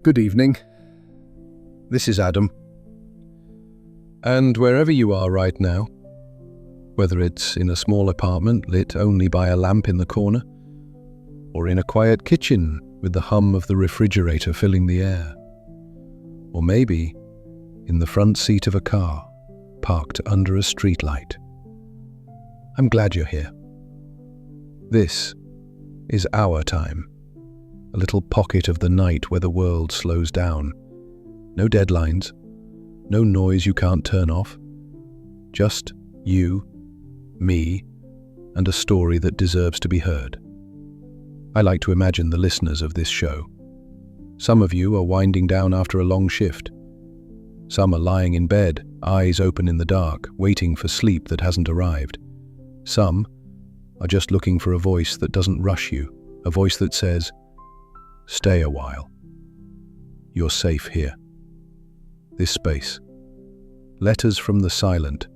Good evening. This is Adam. And wherever you are right now, whether it's in a small apartment lit only by a lamp in the corner, or in a quiet kitchen with the hum of the refrigerator filling the air, or maybe in the front seat of a car parked under a streetlight, I'm glad you're here. This is our time. A little pocket of the night where the world slows down. No deadlines, no noise you can't turn off. Just you, me, and a story that deserves to be heard. I like to imagine the listeners of this show. Some of you are winding down after a long shift. Some are lying in bed, eyes open in the dark, waiting for sleep that hasn't arrived. Some are just looking for a voice that doesn't rush you, a voice that says, "Stay a while. You're safe here." This space, Letters from the Silent,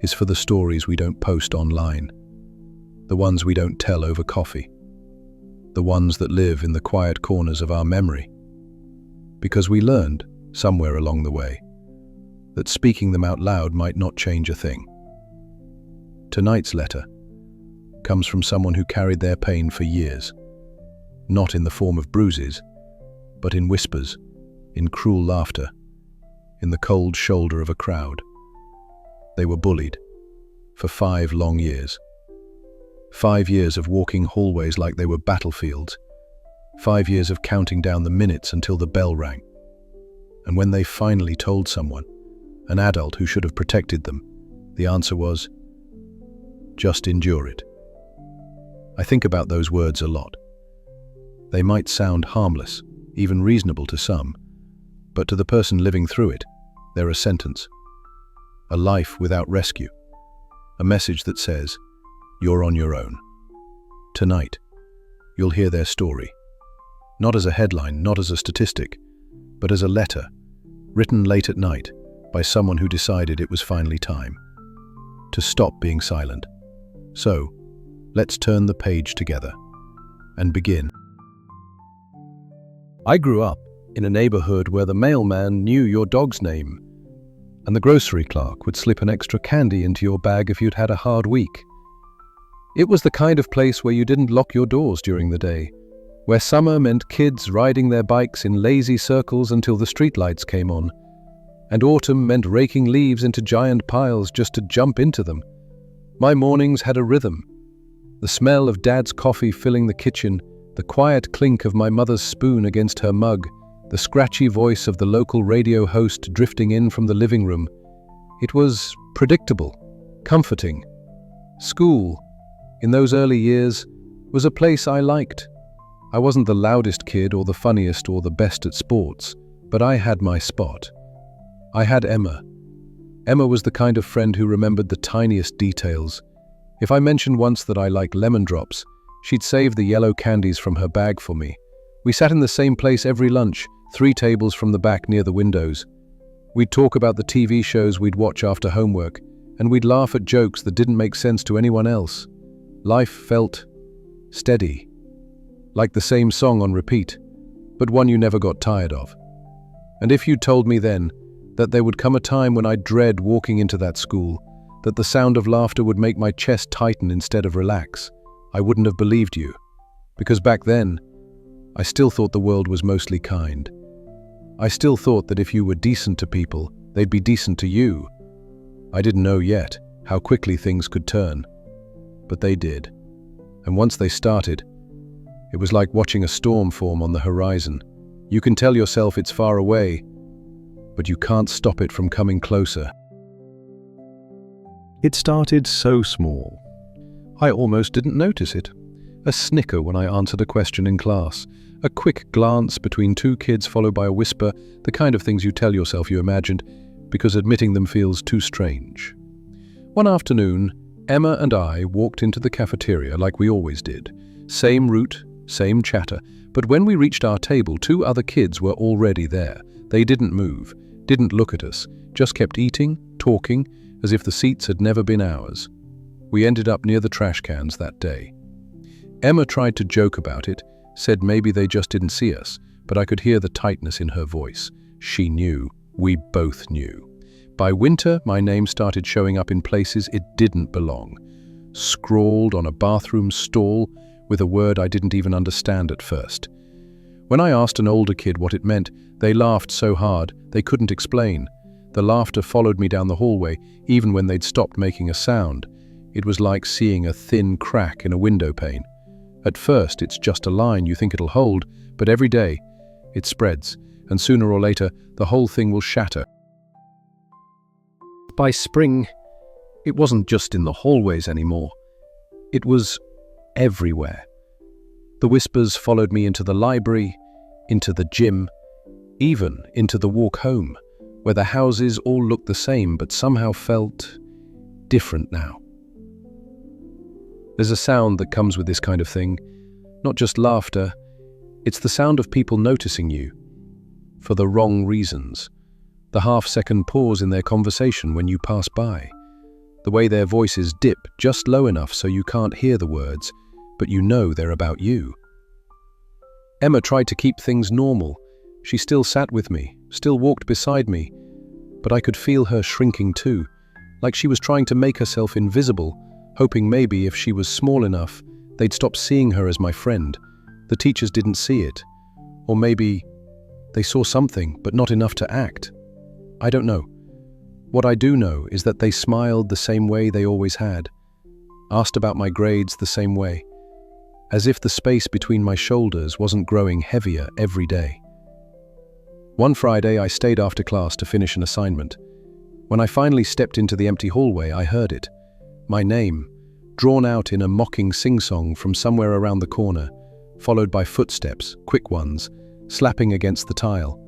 is for the stories we don't post online, the ones we don't tell over coffee, the ones that live in the quiet corners of our memory. Because we learned, somewhere along the way, that speaking them out loud might not change a thing. Tonight's letter comes from someone who carried their pain for years. Not in the form of bruises, but in whispers, in cruel laughter, in the cold shoulder of a crowd. They were bullied for 5 long years. 5 years of walking hallways like they were battlefields. 5 years of counting down the minutes until the bell rang. And when they finally told someone, an adult who should have protected them, the answer was, "Just endure it." I think about those words a lot. They might sound harmless, even reasonable to some, but to the person living through it, they're a sentence. A life without rescue. A message that says, you're on your own. Tonight, you'll hear their story. Not as a headline, not as a statistic, but as a letter, written late at night by someone who decided it was finally time to stop being silent. So, let's turn the page together and begin. I grew up in a neighborhood where the mailman knew your dog's name, and the grocery clerk would slip an extra candy into your bag if you'd had a hard week. It was the kind of place where you didn't lock your doors during the day, where summer meant kids riding their bikes in lazy circles until the streetlights came on, and autumn meant raking leaves into giant piles just to jump into them. My mornings had a rhythm. The smell of Dad's coffee filling the kitchen, the quiet clink of my mother's spoon against her mug, the scratchy voice of the local radio host drifting in from the living room. It was predictable, comforting. School, in those early years, was a place I liked. I wasn't the loudest kid or the funniest or the best at sports, but I had my spot. I had Emma. Emma was the kind of friend who remembered the tiniest details. If I mentioned once that I like lemon drops, she'd save the yellow candies from her bag for me. We sat in the same place every lunch, 3 tables from the back near the windows. We'd talk about the TV shows we'd watch after homework, and we'd laugh at jokes that didn't make sense to anyone else. Life felt steady, like the same song on repeat, but one you never got tired of. And if you'd told me then that there would come a time when I'd dread walking into that school, that the sound of laughter would make my chest tighten instead of relax, I wouldn't have believed you. Because back then, I still thought the world was mostly kind. I still thought that if you were decent to people, they'd be decent to you. I didn't know yet how quickly things could turn. But they did. And once they started, it was like watching a storm form on the horizon. You can tell yourself it's far away, but you can't stop it from coming closer. It started so small. I almost didn't notice it. A snicker when I answered a question in class. A quick glance between 2 kids followed by a whisper, the kind of things you tell yourself you imagined, because admitting them feels too strange. One afternoon, Emma and I walked into the cafeteria like we always did. Same route, same chatter, but when we reached our table, 2 other kids were already there. They didn't move, didn't look at us, just kept eating, talking, as if the seats had never been ours. We ended up near the trash cans that day. Emma tried to joke about it, said maybe they just didn't see us, but I could hear the tightness in her voice. She knew. We both knew. By winter, my name started showing up in places it didn't belong. Scrawled on a bathroom stall with a word I didn't even understand at first. When I asked an older kid what it meant, they laughed so hard they couldn't explain. The laughter followed me down the hallway, even when they'd stopped making a sound. It was like seeing a thin crack in a window pane. At first, it's just a line you think it'll hold, but every day, it spreads, and sooner or later, the whole thing will shatter. By spring, it wasn't just in the hallways anymore. It was everywhere. The whispers followed me into the library, into the gym, even into the walk home, where the houses all looked the same but somehow felt different now. There's a sound that comes with this kind of thing, not just laughter. It's the sound of people noticing you, for the wrong reasons. The half-second pause in their conversation when you pass by. The way their voices dip just low enough so you can't hear the words, but you know they're about you. Emma tried to keep things normal. She still sat with me, still walked beside me, but I could feel her shrinking too, like she was trying to make herself invisible, hoping maybe if she was small enough, they'd stop seeing her as my friend. The teachers didn't see it. Or maybe they saw something, but not enough to act. I don't know. What I do know is that they smiled the same way they always had, asked about my grades the same way, as if the space between my shoulders wasn't growing heavier every day. One Friday, I stayed after class to finish an assignment. When I finally stepped into the empty hallway, I heard it. My name, drawn out in a mocking sing-song from somewhere around the corner, followed by footsteps, quick ones, slapping against the tile.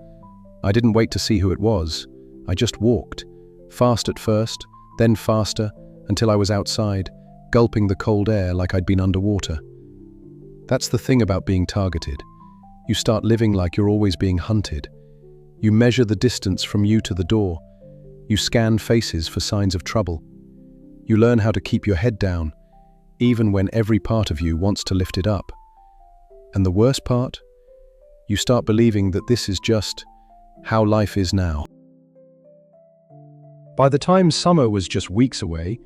I didn't wait to see who it was. I just walked, fast at first, then faster, until I was outside, gulping the cold air like I'd been underwater. That's the thing about being targeted. You start living like you're always being hunted. You measure the distance from you to the door. You scan faces for signs of trouble. You learn how to keep your head down, even when every part of you wants to lift it up. And the worst part? You start believing that this is just how life is now. By the time summer was just weeks away,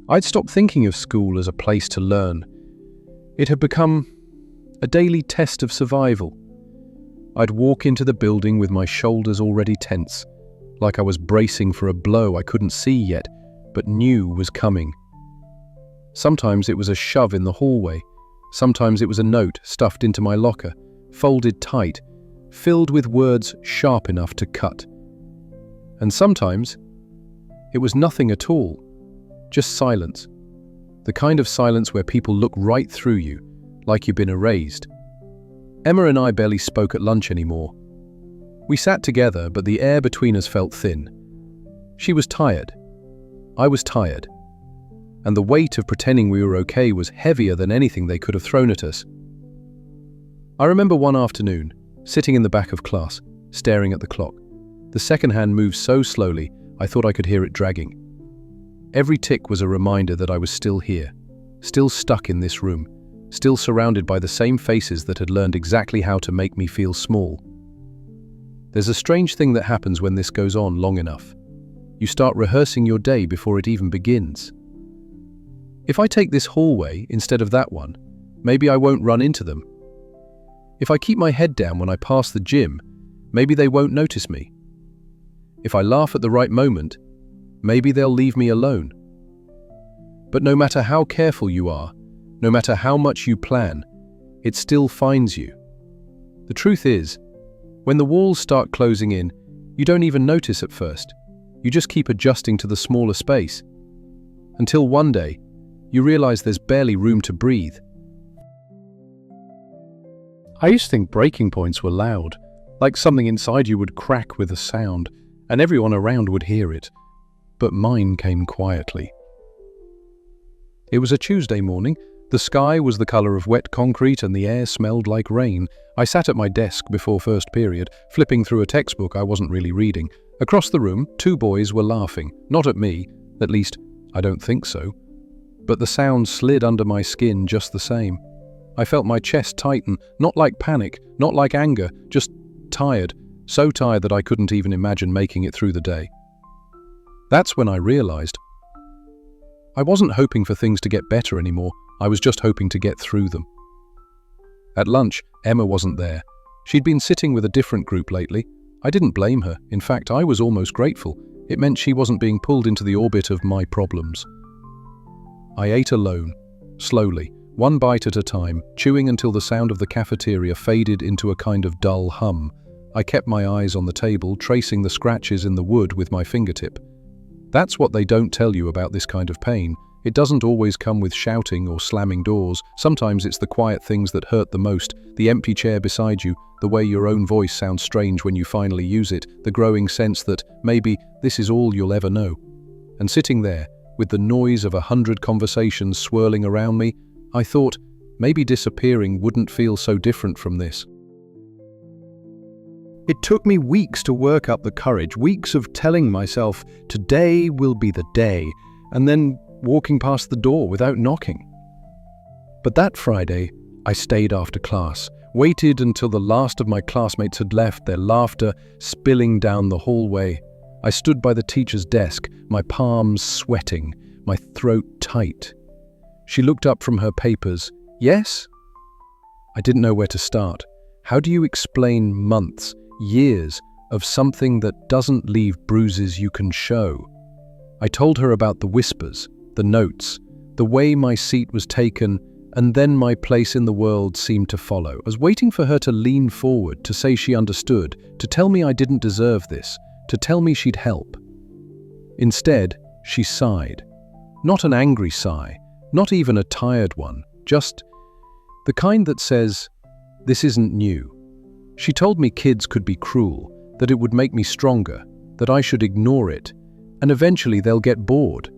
I'd stopped thinking of school as a place to learn. It had become a daily test of survival. I'd walk into the building with my shoulders already tense, like I was bracing for a blow I couldn't see yet, but knew was coming. Sometimes it was a shove in the hallway. Sometimes it was a note stuffed into my locker, folded tight, filled with words sharp enough to cut. And sometimes it was nothing at all, just silence. The kind of silence where people look right through you, like you've been erased. Emma and I barely spoke at lunch anymore. We sat together, but the air between us felt thin. She was tired. I was tired. And the weight of pretending we were okay was heavier than anything they could have thrown at us. I remember one afternoon, sitting in the back of class, staring at the clock. The second hand moved so slowly, I thought I could hear it dragging. Every tick was a reminder that I was still here, still stuck in this room, still surrounded by the same faces that had learned exactly how to make me feel small. There's a strange thing that happens when this goes on long enough. You start rehearsing your day before it even begins. If I take this hallway instead of that one, maybe I won't run into them. If I keep my head down when I pass the gym, maybe they won't notice me. If I laugh at the right moment, maybe they'll leave me alone. But no matter how careful you are, no matter how much you plan, it still finds you. The truth is, when the walls start closing in, you don't even notice at first. You just keep adjusting to the smaller space. Until one day, you realize there's barely room to breathe. I used to think breaking points were loud, like something inside you would crack with a sound, and everyone around would hear it. But mine came quietly. It was a Tuesday morning. The sky was the color of wet concrete and the air smelled like rain. I sat at my desk before first period, flipping through a textbook I wasn't really reading. Across the room, two boys were laughing, not at me, at least, I don't think so. But the sound slid under my skin just the same. I felt my chest tighten, not like panic, not like anger, just tired, so tired that I couldn't even imagine making it through the day. That's when I realized I wasn't hoping for things to get better anymore, I was just hoping to get through them. At lunch, Emma wasn't there. She'd been sitting with a different group lately. I didn't blame her. In fact, I was almost grateful. It meant she wasn't being pulled into the orbit of my problems. I ate alone, slowly, one bite at a time, chewing until the sound of the cafeteria faded into a kind of dull hum. I kept my eyes on the table, tracing the scratches in the wood with my fingertip. That's what they don't tell you about this kind of pain. It doesn't always come with shouting or slamming doors. Sometimes it's the quiet things that hurt the most, the empty chair beside you, the way your own voice sounds strange when you finally use it, the growing sense that maybe this is all you'll ever know. And sitting there, with the noise of 100 conversations swirling around me, I thought maybe disappearing wouldn't feel so different from this. It took me weeks to work up the courage, weeks of telling myself, today will be the day, and then walking past the door without knocking. But that Friday, I stayed after class, waited until the last of my classmates had left, their laughter spilling down the hallway. I stood by the teacher's desk, my palms sweating, my throat tight. She looked up from her papers. Yes? I didn't know where to start. How do you explain months, years of something that doesn't leave bruises you can show? I told her about the whispers, the notes, the way my seat was taken, and then my place in the world seemed to follow. I was waiting for her to lean forward, to say she understood, to tell me I didn't deserve this, to tell me she'd help. Instead, she sighed. Not an angry sigh, not even a tired one, just the kind that says, this isn't new. She told me kids could be cruel, that it would make me stronger, that I should ignore it, and eventually they'll get bored.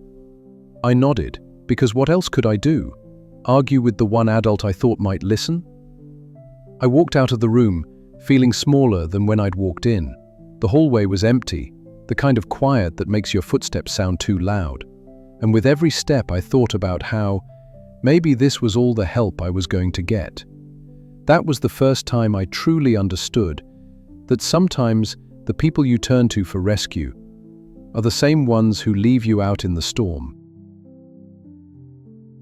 I nodded, because what else could I do? Argue with the one adult I thought might listen? I walked out of the room, feeling smaller than when I'd walked in. The hallway was empty, the kind of quiet that makes your footsteps sound too loud. And with every step I thought about how maybe this was all the help I was going to get. That was the first time I truly understood that sometimes the people you turn to for rescue are the same ones who leave you out in the storm.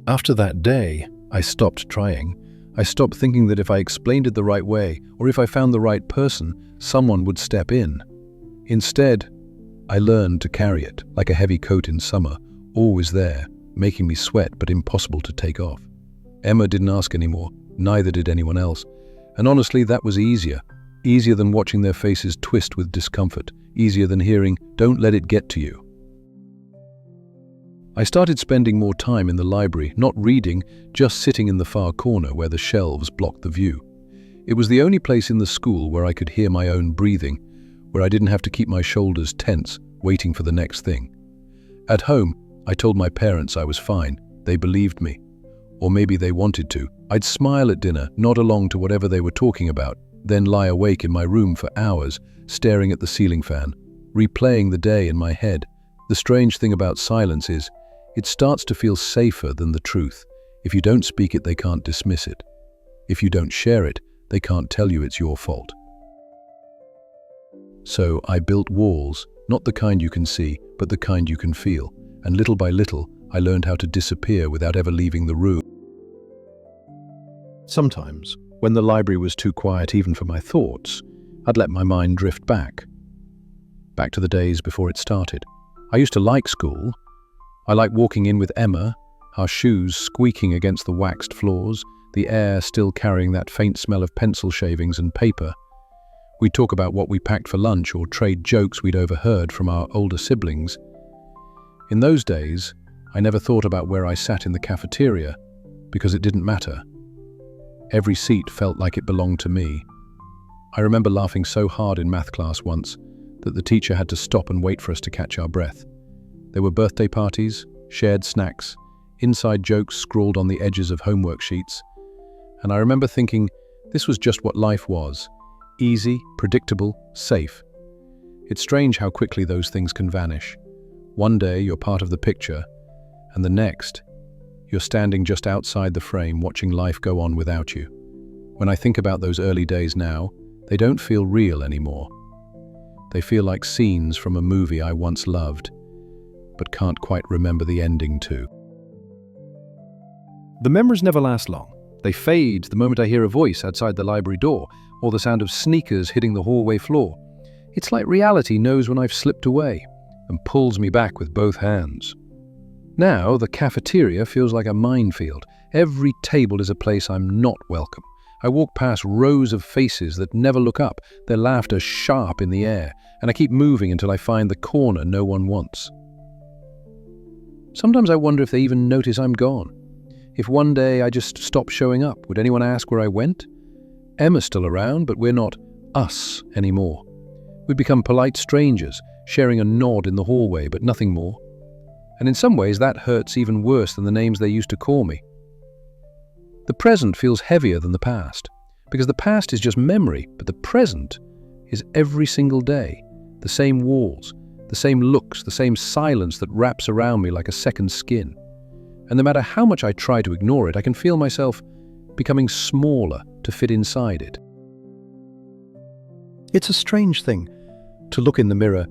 After that day, I stopped trying. I stopped thinking that if I explained it the right way, or if I found the right person, someone would step in. Instead, I learned to carry it, like a heavy coat in summer, always there, making me sweat but impossible to take off. Emma didn't ask anymore, neither did anyone else. And honestly, that was easier than watching their faces twist with discomfort, easier than hearing, "Don't let it get to you." I started spending more time in the library, not reading, just sitting in the far corner where the shelves blocked the view. It was the only place in the school where I could hear my own breathing, where I didn't have to keep my shoulders tense, waiting for the next thing. At home, I told my parents I was fine. They believed me. Or maybe they wanted to. I'd smile at dinner, nod along to whatever they were talking about, then lie awake in my room for hours, staring at the ceiling fan, replaying the day in my head. The strange thing about silence is, it starts to feel safer than the truth. If you don't speak it, they can't dismiss it. If you don't share it, they can't tell you it's your fault. So I built walls, not the kind you can see, but the kind you can feel. And little by little, I learned how to disappear without ever leaving the room. Sometimes, when the library was too quiet even for my thoughts, I'd let my mind drift back to the days before it started. I used to like school. I liked walking in with Emma, our shoes squeaking against the waxed floors, the air still carrying that faint smell of pencil shavings and paper. We'd talk about what we packed for lunch or trade jokes we'd overheard from our older siblings. In those days, I never thought about where I sat in the cafeteria, because it didn't matter. Every seat felt like it belonged to me. I remember laughing so hard in math class once that the teacher had to stop and wait for us to catch our breath. There were birthday parties, shared snacks, inside jokes scrawled on the edges of homework sheets. And I remember thinking, this was just what life was. Easy, predictable, safe. It's strange how quickly those things can vanish. One day you're part of the picture, and the next, you're standing just outside the frame watching life go on without you. When I think about those early days now, They don't feel real anymore. They feel like scenes from a movie I once loved, but can't quite remember the ending to. The memories never last long. They fade the moment I hear a voice outside the library door, or the sound of sneakers hitting the hallway floor. It's like reality knows when I've slipped away and pulls me back with both hands. Now, the cafeteria feels like a minefield. Every table is a place I'm not welcome. I walk past rows of faces that never look up, their laughter sharp in the air, and I keep moving until I find the corner no one wants. Sometimes I wonder if they even notice I'm gone. If one day I just stop showing up, would anyone ask where I went? Emma's still around, but we're not us anymore. We've become polite strangers, sharing a nod in the hallway, but nothing more. And in some ways that hurts even worse than the names they used to call me. The present feels heavier than the past, because the past is just memory, but the present is every single day. The same walls, the same looks, the same silence that wraps around me like a second skin. And no matter how much I try to ignore it, I can feel myself becoming smaller to fit inside it. It's a strange thing to look in the mirror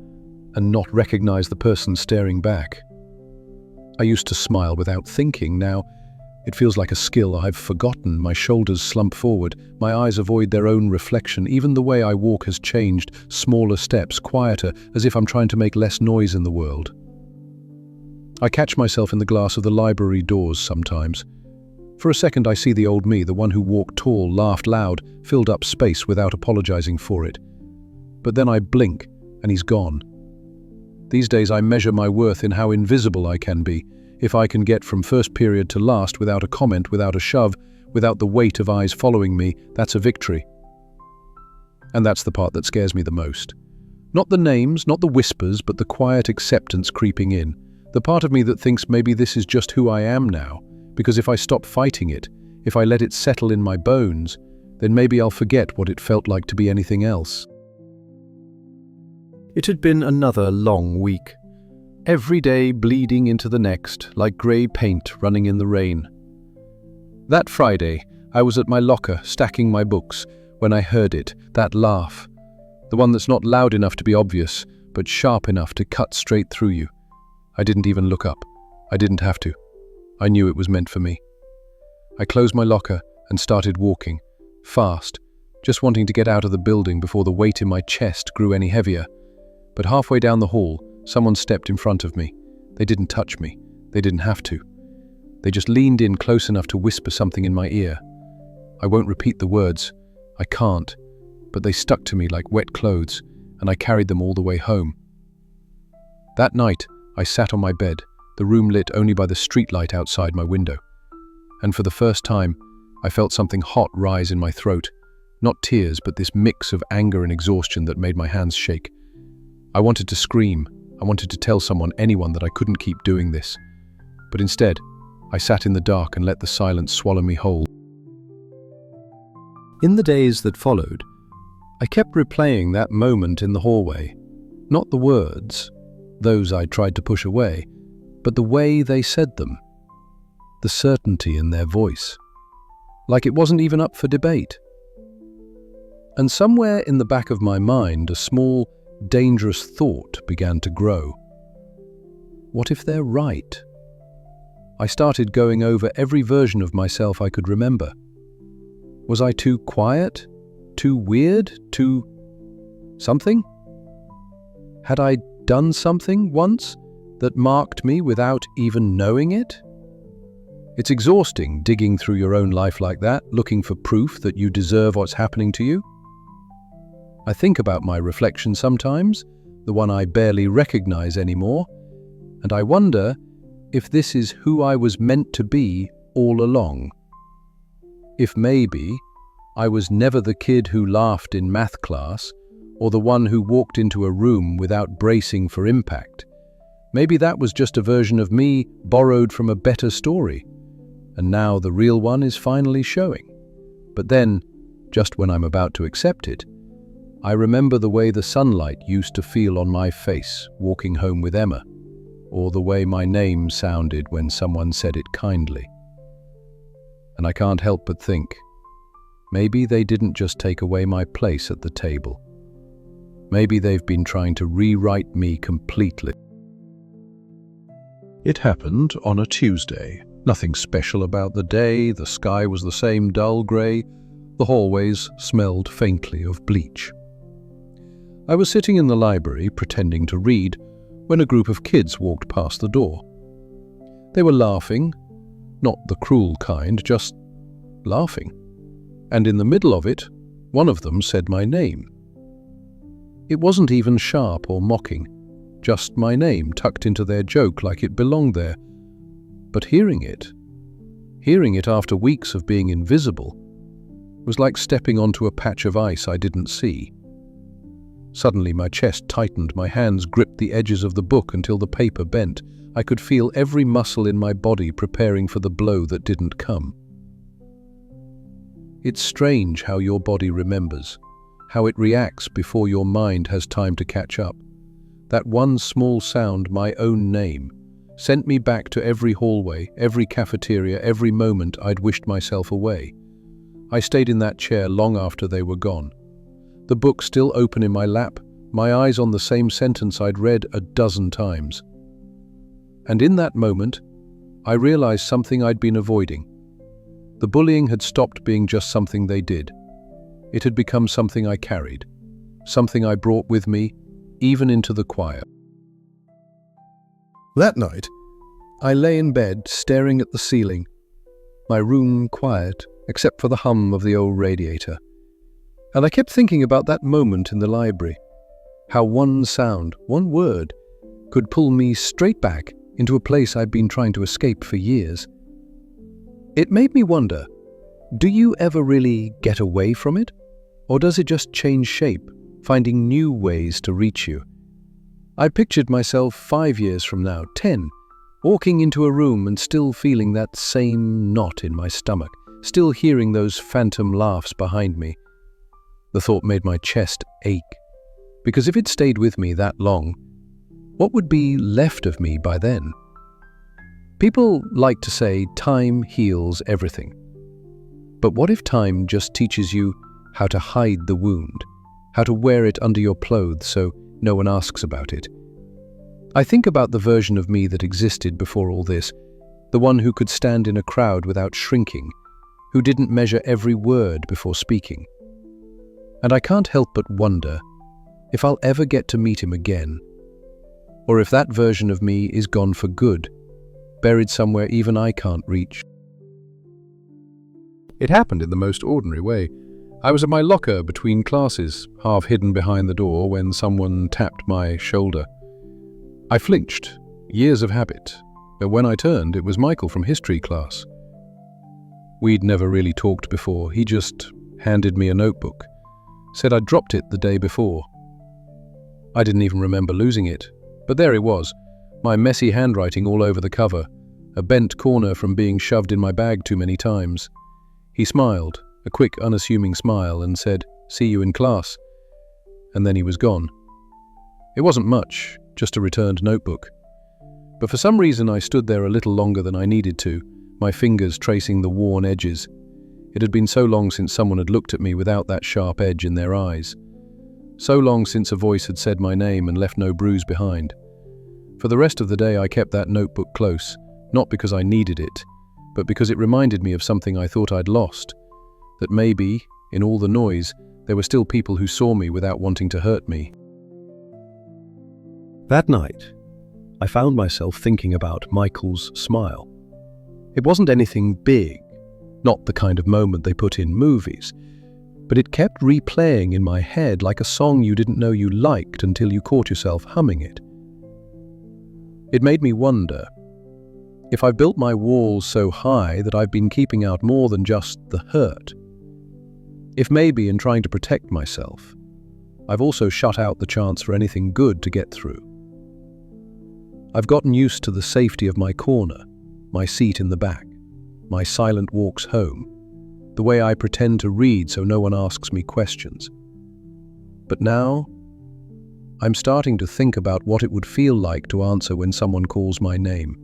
and not recognize the person staring back. I used to smile without thinking. Now it feels like a skill I've forgotten. My shoulders slump forward, my eyes avoid their own reflection. Even the way I walk has changed, smaller steps, quieter, as if I'm trying to make less noise in the world. I catch myself in the glass of the library doors sometimes. For a second I see the old me, the one who walked tall, laughed loud, filled up space without apologizing for it. But then I blink and he's gone. These days I measure my worth in how invisible I can be. If I can get from first period to last without a comment, without a shove, without the weight of eyes following me, that's a victory. And that's the part that scares me the most. Not the names, not the whispers, but the quiet acceptance creeping in. The part of me that thinks maybe this is just who I am now, because if I stop fighting it, if I let it settle in my bones, then maybe I'll forget what it felt like to be anything else. It had been another long week. Every day bleeding into the next, like grey paint running in the rain. That Friday, I was at my locker stacking my books when I heard it, that laugh. The one that's not loud enough to be obvious, but sharp enough to cut straight through you. I didn't even look up. I didn't have to. I knew it was meant for me. I closed my locker and started walking, fast, just wanting to get out of the building before the weight in my chest grew any heavier. But halfway down the hall, someone stepped in front of me. They didn't touch me. They didn't have to. They just leaned in close enough to whisper something in my ear. I won't repeat the words. I can't. But they stuck to me like wet clothes, and I carried them all the way home. That night, I sat on my bed, the room lit only by the streetlight outside my window. And for the first time, I felt something hot rise in my throat. Not tears, but this mix of anger and exhaustion that made my hands shake. I wanted to scream. I wanted to tell someone, anyone, that I couldn't keep doing this. But instead, I sat in the dark and let the silence swallow me whole. In the days that followed, I kept replaying that moment in the hallway. Not the words, those I tried to push away, but the way they said them. The certainty in their voice. Like it wasn't even up for debate. And somewhere in the back of my mind, a small, dangerous thought began to grow. What if they're right? I started going over every version of myself I could remember. Was I too quiet? Too weird? Too something? Had I done something once that marked me without even knowing it? It's exhausting digging through your own life like that, looking for proof that you deserve what's happening to you. I think about my reflection sometimes, the one I barely recognize anymore, and I wonder if this is who I was meant to be all along. If maybe I was never the kid who laughed in math class, or the one who walked into a room without bracing for impact. Maybe that was just a version of me borrowed from a better story, and now the real one is finally showing. But then, just when I'm about to accept it, I remember the way the sunlight used to feel on my face walking home with Emma, or the way my name sounded when someone said it kindly. And I can't help but think, Maybe they didn't just take away my place at the table. Maybe they've been trying to rewrite me completely. It happened on a Tuesday. Nothing special about the day. The sky was the same dull grey. The hallways smelled faintly of bleach. I was sitting in the library pretending to read when a group of kids walked past the door. They were laughing, not the cruel kind, just laughing. And in the middle of it, one of them said my name. It wasn't even sharp or mocking, just my name tucked into their joke like it belonged there. But hearing it after weeks of being invisible, was like stepping onto a patch of ice I didn't see. Suddenly my chest tightened, my hands gripped the edges of the book until the paper bent. I could feel every muscle in my body preparing for the blow that didn't come. It's strange how your body remembers, how it reacts before your mind has time to catch up. That one small sound, my own name, sent me back to every hallway, every cafeteria, every moment I'd wished myself away. I stayed in that chair long after they were gone. The book still open in my lap, my eyes on the same sentence I'd read a dozen times. And in that moment, I realized something I'd been avoiding. The bullying had stopped being just something they did. It had become something I carried, something I brought with me, even into the choir. That night, I lay in bed staring at the ceiling, my room quiet except for the hum of the old radiator. And I kept thinking about that moment in the library, how one sound, one word, could pull me straight back into a place I'd been trying to escape for years. It made me wonder, do you ever really get away from it? Or does it just change shape, finding new ways to reach you? I pictured myself 5 years from now, 10, walking into a room and still feeling that same knot in my stomach, still hearing those phantom laughs behind me. The thought made my chest ache, because if it stayed with me that long, what would be left of me by then? People like to say time heals everything. But what if time just teaches you how to hide the wound, how to wear it under your clothes so no one asks about it? I think about the version of me that existed before all this, the one who could stand in a crowd without shrinking, who didn't measure every word before speaking. And I can't help but wonder if I'll ever get to meet him again, or if that version of me is gone for good, buried somewhere even I can't reach. It happened in the most ordinary way. I was at my locker between classes, half hidden behind the door, when someone tapped my shoulder. I flinched, years of habit, but when I turned, it was Michael from history class. We'd never really talked before. He just handed me a notebook, said I'd dropped it the day before. I didn't even remember losing it, but there it was, my messy handwriting all over the cover, a bent corner from being shoved in my bag too many times. He smiled, a quick, unassuming smile, and said, "See you in class." And then he was gone. It wasn't much, just a returned notebook. But for some reason I stood there a little longer than I needed to, my fingers tracing the worn edges. It had been so long since someone had looked at me without that sharp edge in their eyes. So long since a voice had said my name and left no bruise behind. For the rest of the day I kept that notebook close, not because I needed it, but because it reminded me of something I thought I'd lost, that maybe, in all the noise, there were still people who saw me without wanting to hurt me. That night, I found myself thinking about Michael's smile. It wasn't anything big, not the kind of moment they put in movies, but it kept replaying in my head like a song you didn't know you liked until you caught yourself humming it. It made me wonder if I've built my walls so high that I've been keeping out more than just the hurt. If maybe in trying to protect myself, I've also shut out the chance for anything good to get through. I've gotten used to the safety of my corner, my seat in the back, my silent walks home, the way I pretend to read so no one asks me questions. But now, I'm starting to think about what it would feel like to answer when someone calls my name,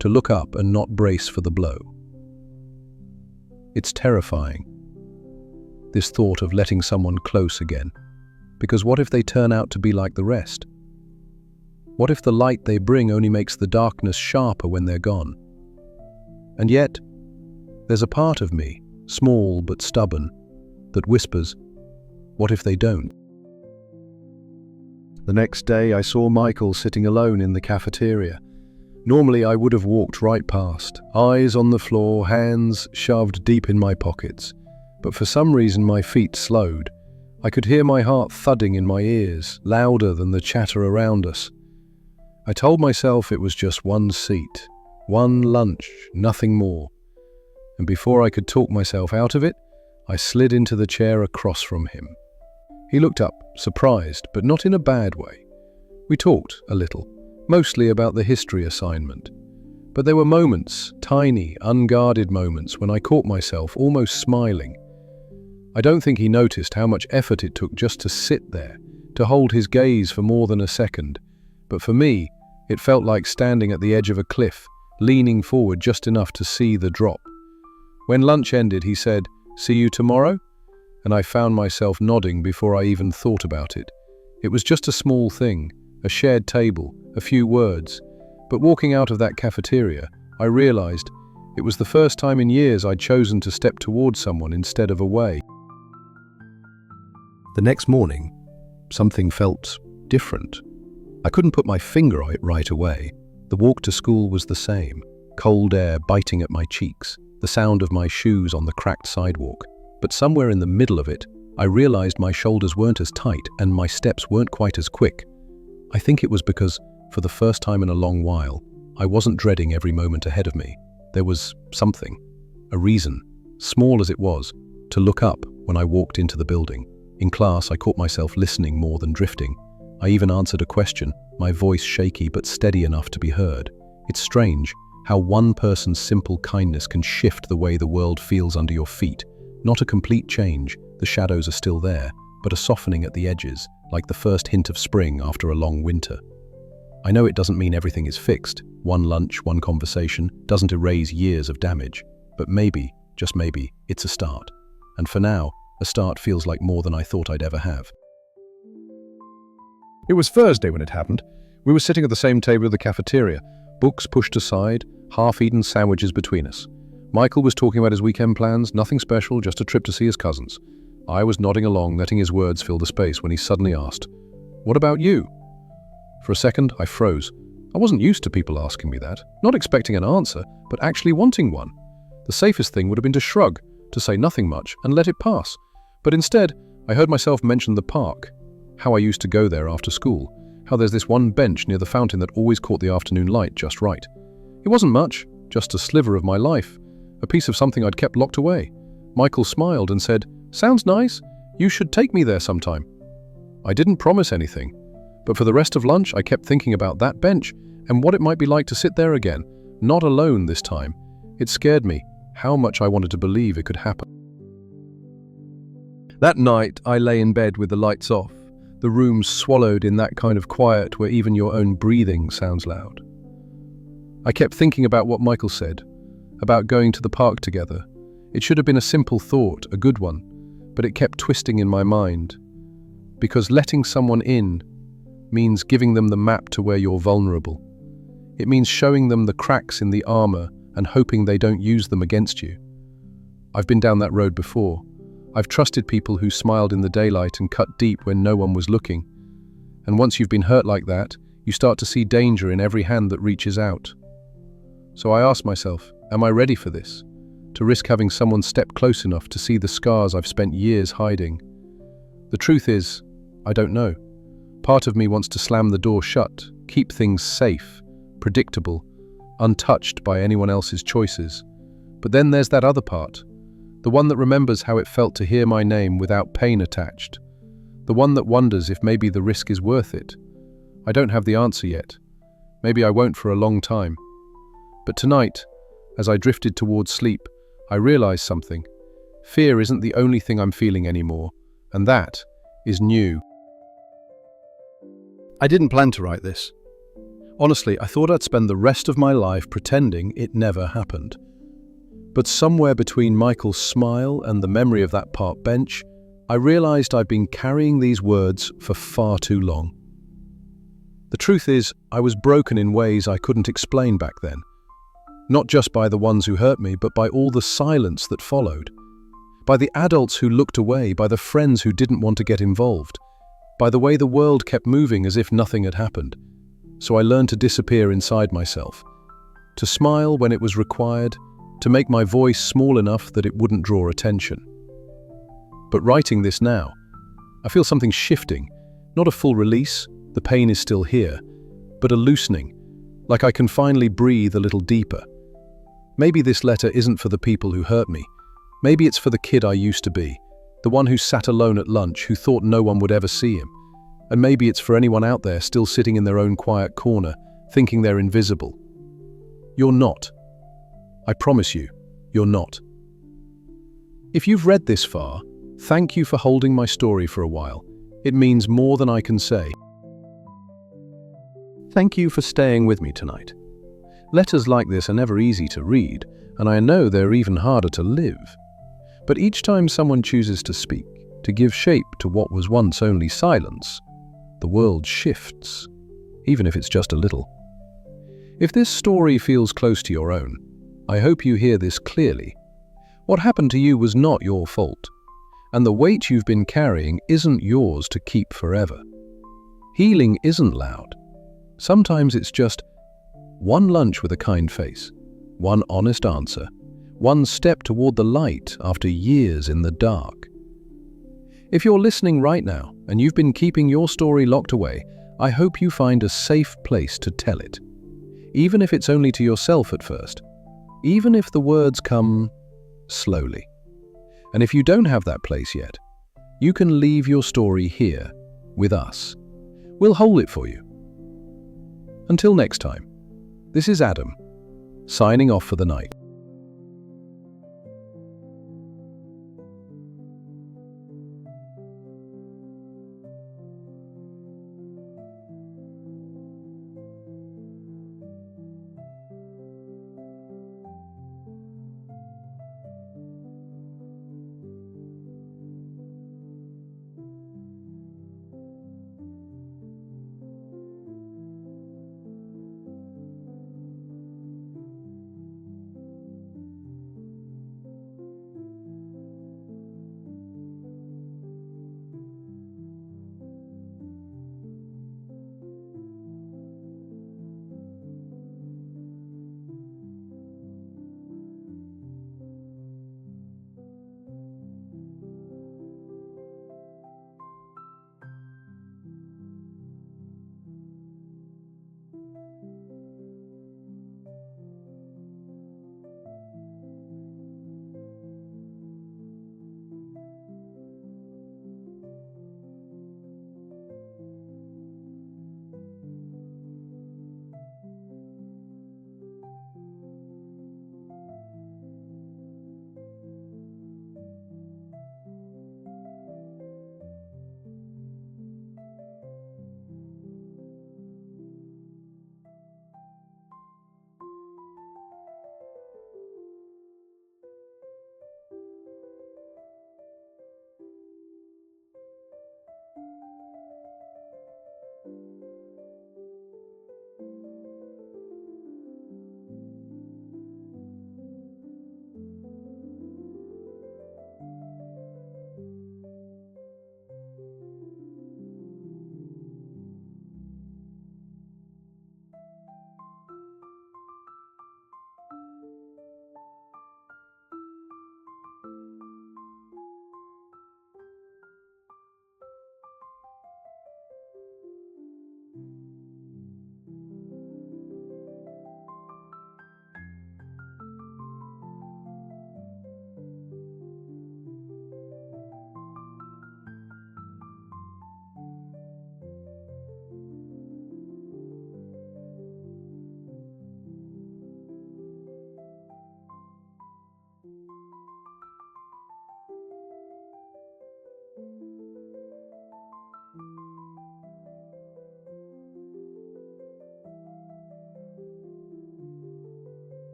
to look up and not brace for the blow. It's terrifying, this thought of letting someone close again. Because what if they turn out to be like the rest? What if the light they bring only makes the darkness sharper when they're gone? And yet, there's a part of me, small but stubborn, that whispers, what if they don't? The next day I saw Michael sitting alone in the cafeteria. Normally I would have walked right past, eyes on the floor, hands shoved deep in my pockets. But for some reason my feet slowed. I could hear my heart thudding in my ears, louder than the chatter around us. I told myself it was just one seat, one lunch, nothing more. And before I could talk myself out of it, I slid into the chair across from him. He looked up, surprised, but not in a bad way. We talked a little, mostly about the history assignment. But there were moments, tiny, unguarded moments, when I caught myself almost smiling. I don't think he noticed how much effort it took just to sit there, to hold his gaze for more than a second. But for me, it felt like standing at the edge of a cliff, leaning forward just enough to see the drop. When lunch ended, he said, "See you tomorrow?" And I found myself nodding before I even thought about it. It was just a small thing, a shared table, a few words. But walking out of that cafeteria, I realized it was the first time in years I'd chosen to step towards someone instead of away. The next morning, something felt different. I couldn't put my finger on it right away. The walk to school was the same, cold air biting at my cheeks, the sound of my shoes on the cracked sidewalk. But somewhere in the middle of it, I realized my shoulders weren't as tight and my steps weren't quite as quick. I think it was because, for the first time in a long while, I wasn't dreading every moment ahead of me. There was something, a reason, small as it was, to look up when I walked into the building. In class, I caught myself listening more than drifting. I even answered a question, my voice shaky but steady enough to be heard. It's strange how one person's simple kindness can shift the way the world feels under your feet. Not a complete change, the shadows are still there, but a softening at the edges, like the first hint of spring after a long winter. I know it doesn't mean everything is fixed. One lunch, one conversation doesn't erase years of damage. But maybe, just maybe, it's a start. And for now, a start feels like more than I thought I'd ever have. It was Thursday when it happened. We were sitting at the same table of the cafeteria, books pushed aside, half-eaten sandwiches between us. Michael was talking about his weekend plans, nothing special, just a trip to see his cousins. I was nodding along, letting his words fill the space when he suddenly asked, "What about you?" For a second, I froze. I wasn't used to people asking me that, not expecting an answer, but actually wanting one. The safest thing would have been to shrug, to say nothing much, and let it pass. But instead, I heard myself mention the park, how I used to go there after school, how there's this one bench near the fountain that always caught the afternoon light just right. It wasn't much, just a sliver of my life, a piece of something I'd kept locked away. Michael smiled and said, "Sounds nice. You should take me there sometime." I didn't promise anything, but for the rest of lunch I kept thinking about that bench and what it might be like to sit there again, not alone this time. It scared me how much I wanted to believe it could happen. That night I lay in bed with the lights off, the room swallowed in that kind of quiet where even your own breathing sounds loud. I kept thinking about what Michael said, about going to the park together. It should have been a simple thought, a good one, but it kept twisting in my mind. Because letting someone in means giving them the map to where you're vulnerable. It means showing them the cracks in the armor and hoping they don't use them against you. I've been down that road before. I've trusted people who smiled in the daylight and cut deep when no one was looking. And once you've been hurt like that, you start to see danger in every hand that reaches out. So I asked myself, am I ready for this? To risk having someone step close enough to see the scars I've spent years hiding? The truth is, I don't know. Part of me wants to slam the door shut, keep things safe, predictable, untouched by anyone else's choices. But then there's that other part, the one that remembers how it felt to hear my name without pain attached, the one that wonders if maybe the risk is worth it. I don't have the answer yet. Maybe I won't for a long time. But tonight, as I drifted towards sleep, I realized something. Fear isn't the only thing I'm feeling anymore, and that is new. I didn't plan to write this. Honestly, I thought I'd spend the rest of my life pretending it never happened. But somewhere between Michael's smile and the memory of that park bench, I realized I'd been carrying these words for far too long. The truth is, I was broken in ways I couldn't explain back then. Not just by the ones who hurt me, but by all the silence that followed. By the adults who looked away, by the friends who didn't want to get involved, by the way the world kept moving as if nothing had happened. So I learned to disappear inside myself, to smile when it was required, to make my voice small enough that it wouldn't draw attention. But writing this now, I feel something shifting, not a full release, the pain is still here, but a loosening, like I can finally breathe a little deeper. Maybe this letter isn't for the people who hurt me. Maybe it's for the kid I used to be, the one who sat alone at lunch, who thought no one would ever see him. And maybe it's for anyone out there still sitting in their own quiet corner, thinking they're invisible. You're not. I promise you, you're not. If you've read this far, thank you for holding my story for a while. It means more than I can say. Thank you for staying with me tonight. Letters like this are never easy to read, and I know they're even harder to live. But each time someone chooses to speak, to give shape to what was once only silence, the world shifts, even if it's just a little. If this story feels close to your own, I hope you hear this clearly. What happened to you was not your fault, and the weight you've been carrying isn't yours to keep forever. Healing isn't loud. Sometimes it's just one lunch with a kind face, one honest answer, one step toward the light after years in the dark. If you're listening right now and you've been keeping your story locked away, I hope you find a safe place to tell it. Even if it's only to yourself at first. Even if the words come slowly. And if you don't have that place yet, you can leave your story here with us. We'll hold it for you. Until next time, this is Adam, signing off for the night.